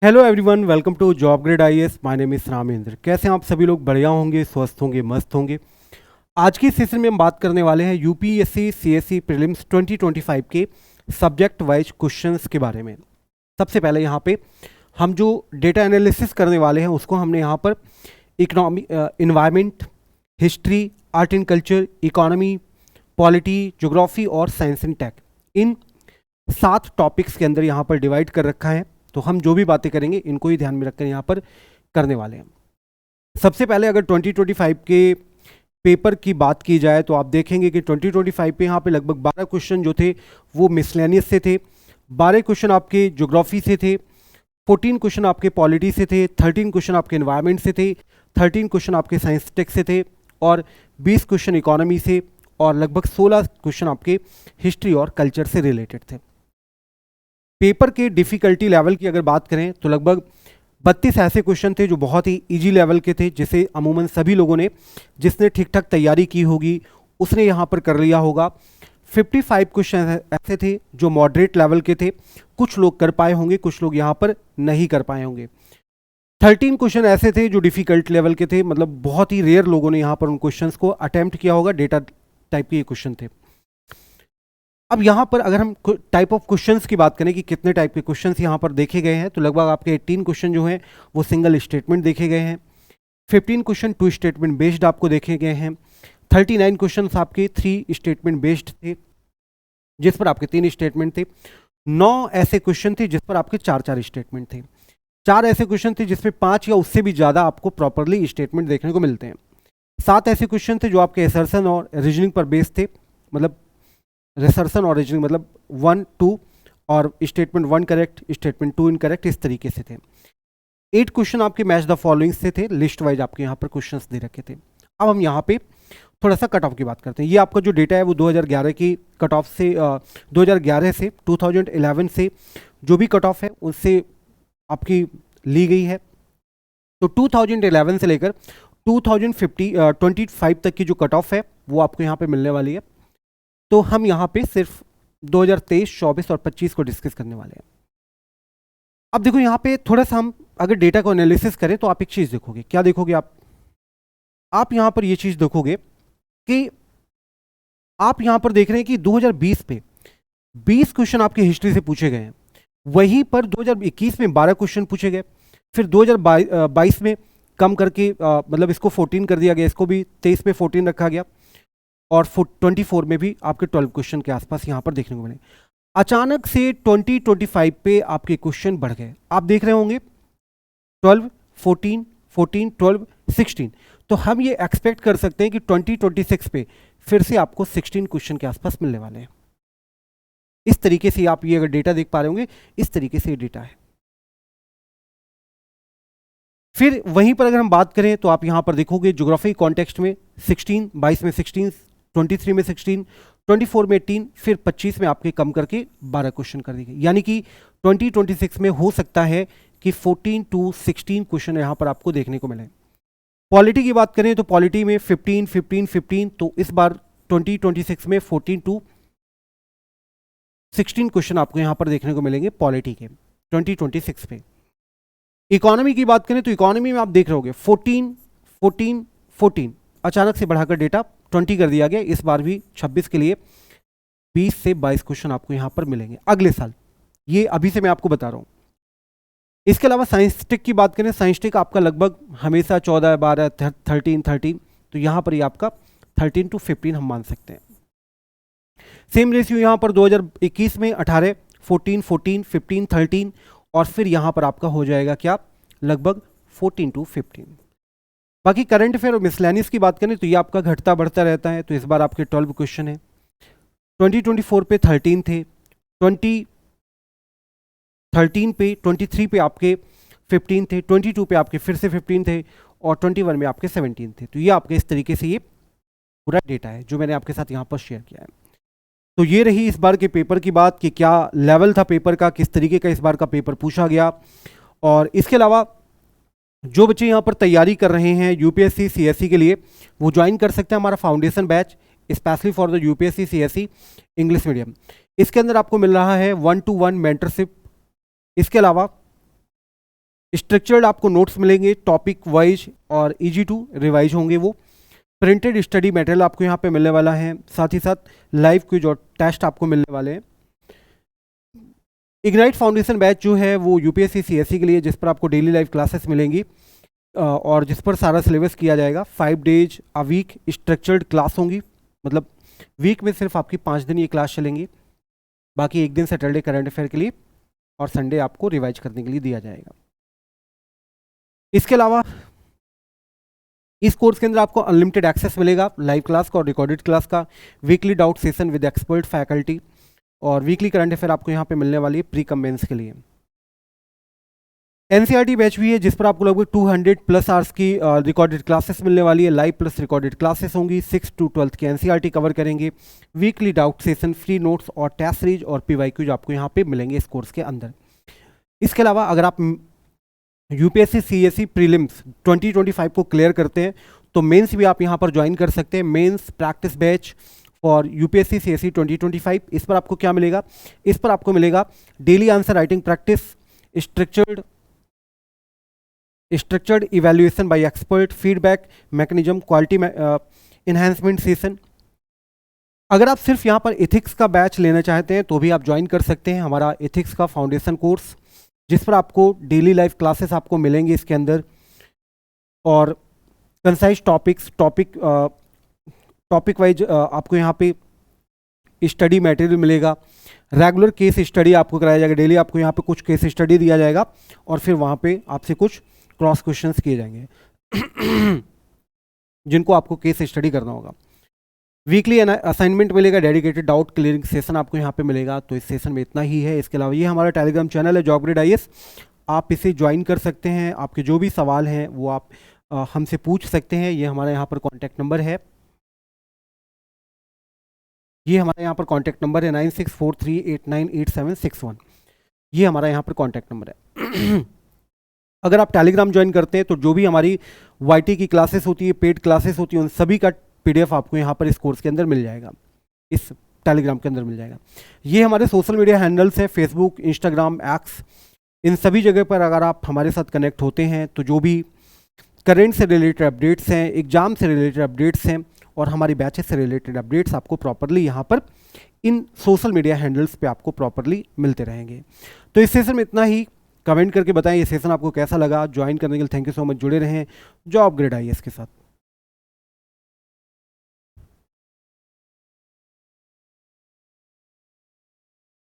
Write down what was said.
Hello everyone, welcome to job grade IAS. My name is Ramendra. कैसे हैं आप सभी लोग? बढ़िया होंगे, स्वस्थ होंगे, मस्त होंगे। आज की सेशन में हम बात करने वाले हैं यूपीएससी सीएससी प्रीलिम्स 2025 के सब्जेक्ट वाइज क्वेश्चंस के बारे में। सबसे पहले यहाँ पे हम जो डेटा एनालिसिस करने वाले हैं उसको हमने यहाँ पर economy, environment, history, art and culture, economy, polity, geography और साइंस एंड टेक, इन 7 टॉपिक्स के अंदर यहाँ पर डिवाइड कर रखा है। तो हम जो भी बातें करेंगे इनको ही ध्यान में रखकर यहाँ पर करने वाले हैं। सबसे पहले अगर 2025 के पेपर की बात की जाए तो आप देखेंगे कि 2025 पे यहाँ पे लगभग 12 क्वेश्चन जो थे वो मिसलेनियस से थे, 12 क्वेश्चन आपके ज्योग्राफी से थे, 14 क्वेश्चन आपके पॉलिटी से थे, 13 क्वेश्चन आपके एनवायरनमेंट से थे, 13 क्वेश्चन आपके साइंस टेक से थे और 20 क्वेश्चन इकोनॉमी से और लगभग 16 क्वेश्चन आपके हिस्ट्री और कल्चर से रिलेटेड थे। पेपर के डिफ़िकल्टी लेवल की अगर बात करें तो लगभग 32 ऐसे क्वेश्चन थे जो बहुत ही इजी लेवल के थे, जिसे अमूमन सभी लोगों ने, जिसने ठीक ठाक तैयारी की होगी उसने यहाँ पर कर लिया होगा। 55 क्वेश्चन ऐसे थे जो मॉडरेट लेवल के थे, कुछ लोग कर पाए होंगे, कुछ लोग यहाँ पर नहीं कर पाए होंगे। 13 क्वेश्चन ऐसे थे जो डिफ़िकल्ट लेवल के थे, मतलब बहुत ही रेयर लोगों ने यहाँ पर उन क्वेश्चंस को अटेम्प्ट किया होगा। डेटा टाइप के ये क्वेश्चन थे। अब यहाँ पर अगर हम टाइप ऑफ क्वेश्चंस की बात करें कि कितने टाइप के क्वेश्चंस यहाँ पर देखे गए हैं, तो लगभग आपके 18 क्वेश्चन जो हैं वो सिंगल स्टेटमेंट देखे गए हैं, 15 क्वेश्चन 2 स्टेटमेंट बेस्ड आपको देखे गए हैं, 39 क्वेश्चन आपके 3 स्टेटमेंट बेस्ड थे जिस पर आपके 3 स्टेटमेंट थे, 9 ऐसे क्वेश्चन थे जिस पर आपके 4 स्टेटमेंट थे, 4 ऐसे क्वेश्चन थे जिसमें 5 या उससे भी ज़्यादा आपको प्रॉपरली स्टेटमेंट देखने को मिलते हैं, 7 ऐसे क्वेश्चन थे जो आपके असर्शन और रीजनिंग पर बेस्ड थे, मतलब रिसर्शन और रीजनिंग, मतलब 1 2 और स्टेटमेंट 1 करेक्ट, स्टेटमेंट 2 इनकरेक्ट, इस तरीके से थे। 8 क्वेश्चन आपके मैच द फॉलोइंग से थे, लिस्ट वाइज आपके यहाँ पर क्वेश्चंस दे रखे थे। अब हम यहाँ पे थोड़ा सा कट ऑफ की बात करते हैं। ये आपका जो डेटा है वो 2011 की कट ऑफ से 2011 से 2011 से जो भी कट ऑफ है उससे आपकी ली गई है। तो 2011 से लेकर 2025 तक की जो कट ऑफ है वो आपको यहाँ पे मिलने वाली है। तो हम यहाँ पे सिर्फ 2023, 24 और 25 को डिस्कस करने वाले हैं। अब देखो यहाँ पे थोड़ा सा हम अगर डेटा को एनालिसिस करें तो आप एक चीज़ देखोगे। क्या देखोगे आप यहाँ पर ये चीज़ देखोगे कि आप यहाँ पर देख रहे हैं कि 2020 पे 20 क्वेश्चन आपके हिस्ट्री से पूछे गए हैं, वहीं पर 2021 में 12 क्वेश्चन पूछे गए, फिर 2022 में कम करके मतलब इसको 14 कर दिया गया, इसको भी 23 में 14 रखा गया और 24 में भी आपके 12 क्वेश्चन के आसपास यहाँ पर देखने को मिले। अचानक से 2025 पे आपके क्वेश्चन बढ़ गए। आप देख रहे होंगे 12, 14, 14, 12, 16। तो हम ये एक्सपेक्ट कर सकते हैं कि 2026 पे फिर से आपको 16 क्वेश्चन के आसपास मिलने वाले हैं। इस तरीके से आप ये अगर डेटा देख पा रहे होंगे, इस तरीके से ये डेटा है। फिर वहीं पर अगर हम बात करें तो आप यहाँ पर देखोगे ज्योग्राफी कॉन्टेक्स्ट में 16, 22 में 16, 23 में 16, 24 में 18, फिर 25 में आपके कम करके 12 क्वेश्चन कर दी गई। यानी कि 2026 में हो सकता है कि 14 to 16 क्वेश्चन यहाँ पर आपको देखने को मिले। पॉलिटी की बात करें तो पॉलिटी में 15, 15, 15, तो इस बार 2026 में 14 to 16 क्वेश्चन आपको यहाँ पर देखने को मिलेंगे पॉलिटी के 2026 पे। इकोनॉमी की बात करें तो इकोनॉमी में आप देख रहे होगे 14, 14, 14, अचानक से बढ़ाकर डेटा 20 कर दिया गया। इस बार भी 26 के लिए 20 से 22 क्वेश्चन आपको यहाँ पर मिलेंगे अगले साल। ये अभी से मैं आपको बता रहा हूँ। इसके अलावा साइंस टेक की बात करें, साइंस टेक आपका लगभग हमेशा 14, 12, 13, 13, तो यहाँ पर ये आपका 13 to 15 हम मान सकते हैं। सेम रेशियो यहाँ पर 2021 में 18, 14, 14, 15, 13 और फिर यहाँ पर आपका हो जाएगा क्या, लगभग 14 to 15। बाकी करंट अफेयर और मिसलेनियस की बात करें तो ये आपका घटता बढ़ता रहता है। तो इस बार आपके 12 क्वेश्चन है, 2024 पे 13 थे, 2013 पे 23 पे आपके 15 थे, 22 पे आपके फिर से 15 थे और 21 में आपके 17 थे। तो ये आपके इस तरीके से ये पूरा डेटा है जो मैंने आपके साथ यहाँ पर शेयर किया है। तो ये रही इस बार के पेपर की बात कि क्या लेवल था पेपर का, किस तरीके का इस बार का पेपर पूछा गया। और इसके अलावा जो बच्चे यहाँ पर तैयारी कर रहे हैं यूपीएससी सीएससी के लिए, वो ज्वाइन कर सकते हैं हमारा foundation batch, specially for the UPSC CSC English medium. इसके अंदर आपको मिल रहा है 1-to-1 मेंटरशिप। इसके अलावा स्ट्रक्चर्ड आपको नोट्स मिलेंगे, टॉपिक वाइज और इजी टू रिवाइज होंगे वो। प्रिंटेड स्टडी मटेरियल आपको यहाँ पे मिलने वाला है, साथ ही साथ लाइव क्विज और टेस्ट आपको मिलने वाले हैं। इग्नाइट फाउंडेशन बैच जो है वो यूपीएससी सीएससी के लिए, जिस पर आपको डेली लाइव क्लासेस मिलेंगी और जिस पर सारा सिलेबस किया जाएगा। 5 days a week structured class होंगी, मतलब वीक में सिर्फ आपकी 5 दिन ये क्लास चलेंगी, बाकी एक दिन सैटरडे करंट अफेयर के लिए और संडे आपको रिवाइज करने के लिए दिया जाएगा। इसके अलावा इस कोर्स के अंदर आपको अनलिमिटेड एक्सेस मिलेगा लाइव क्लास का और रिकॉर्डेड क्लास का, weekly doubt session with expert faculty और वीकली करंट अफेयर आपको यहाँ पे मिलने वाली है प्री कम मेंस के लिए। एनसीईआरटी बैच भी है जिस पर आपको लगभग 200 प्लस आवर्स की रिकॉर्डेड क्लासेस मिलने वाली है, लाइव प्लस रिकॉर्डेड क्लासेस होंगी। 6 to 12 की एनसीईआरटी कवर करेंगे, weekly doubt session, free notes और टेस्ट सीरीज और पीवाईक्यूज आपको यहाँ पे मिलेंगे इस कोर्स के अंदर। इसके अलावा अगर आप यूपीएससी सीएससी प्रीलिम्स 2025 को क्लियर करते हैं तो मेंस भी आप यहाँ पर ज्वाइन कर सकते हैं। मेंस प्रैक्टिस बैच और यूपीएससी सीएससी 2025, इस पर आपको क्या मिलेगा? इस पर आपको मिलेगा daily answer writing practice, structured evaluation bye expert, feedback mechanism, quality enhancement session. अगर आप सिर्फ यहाँ पर एथिक्स का बैच लेना चाहते हैं तो भी आप ज्वाइन कर सकते हैं हमारा एथिक्स का फाउंडेशन कोर्स, जिस पर आपको डेली लाइफ क्लासेस आपको मिलेंगे इसके अंदर और कंसाइज टॉपिक वाइज आपको यहाँ पे स्टडी मटेरियल मिलेगा। रेगुलर केस स्टडी आपको कराया जाएगा, डेली आपको यहाँ पे कुछ केस स्टडी दिया जाएगा और फिर वहाँ पे आपसे कुछ क्रॉस क्वेश्चंस किए जाएंगे जिनको आपको केस स्टडी करना होगा। वीकली असाइनमेंट मिलेगा, डेडिकेटेड डाउट क्लियरिंग सेशन आपको यहाँ पे मिलेगा। तो इस सेशन में इतना ही है। इसके अलावा ये हमारा टेलीग्राम चैनल है जॉब ग्रेड आईएएस, आप इसे ज्वाइन कर सकते हैं। आपके जो भी सवाल हैं वो आप हमसे पूछ सकते हैं। ये हमारा यहाँ पर कॉन्टैक्ट नंबर है, ये हमारा यहाँ पर कॉन्टैक्ट नंबर है 9643898761, ये हमारा यहाँ पर कॉन्टैक्ट नंबर है। अगर आप टेलीग्राम ज्वाइन करते हैं तो जो भी हमारी वाईटी की क्लासेस होती है, पेड क्लासेस होती है, उन सभी का पीडीएफ आपको यहाँ पर इस कोर्स के अंदर मिल जाएगा, इस टेलीग्राम के अंदर मिल जाएगा। ये हमारे सोशल मीडिया हैंडल्स हैं, फेसबुक, इंस्टाग्राम, एक्स, इन सभी जगह पर अगर आप हमारे साथ कनेक्ट होते हैं तो जो भी करेंट से रिलेटेड अपडेट्स हैं, एग्जाम से रिलेटेड अपडेट्स हैं और हमारी बैचेस से रिलेटेड अपडेट्स आपको प्रॉपरली यहाँ पर इन सोशल मीडिया हैंडल्स पे आपको प्रॉपरली मिलते रहेंगे। तो इस सेशन में इतना ही। कमेंट करके बताएं ये सेशन आपको कैसा लगा। ज्वाइन करने के लिए थैंक यू सो मच। जुड़े रहें जॉब ग्रेड आईएएस के साथ।